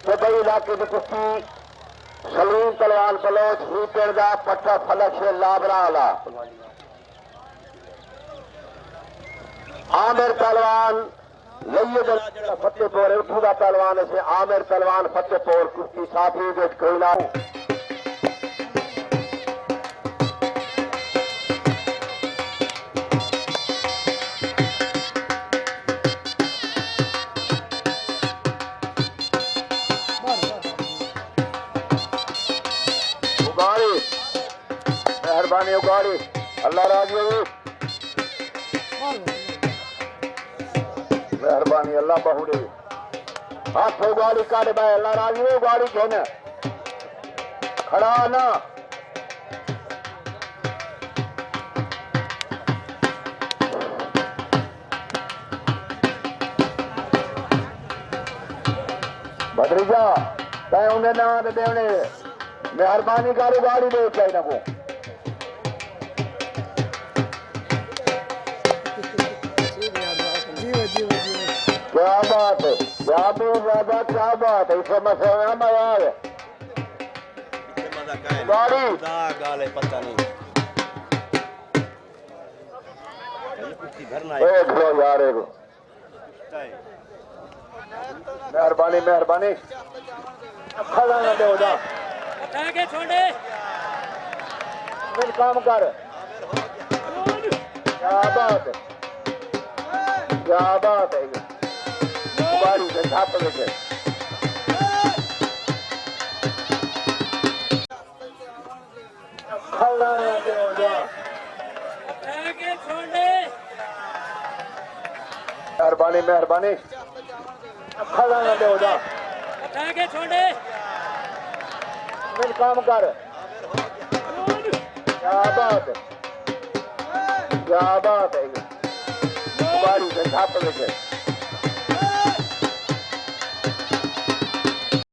Dubai इलाके की कुश्ती सलीम तलवार बलोच ही पिंड दा पट्टा फलक से लाबरा वाला आमिर पहलवान लइए फतेहपुर उठू का पहलवान से आमिर पहलवान फतेहपुर कुश्ती साथी कोई ना मेहरबानी उगाड़ी अल्लाह राजी हो मेहरबानी अल्लाह बहुड़ी हाथ उगाड़ी काटे भाई अल्लाह राजी हो उगाड़ी कहने खड़ा ना भद्रीजा तय उन्हें ना देवने मेहरबानी करो गाड़ी दे चाहिए को क्या बात है क्या बात है इसमें मजा है गाड़ी गाले पता नहीं देख लो यार मेहरबानी मेहरबानी खड़ा ना दे उदा छोड़े मिल काम कर क्या बात है गाड़ी से छाप लेके खड़ा ना दे उदा मेहरबानी मेहरबानी खड़ा ना दे उदा छोड़े मिल काम कर क्या बात है गाड़ी से छाप लेके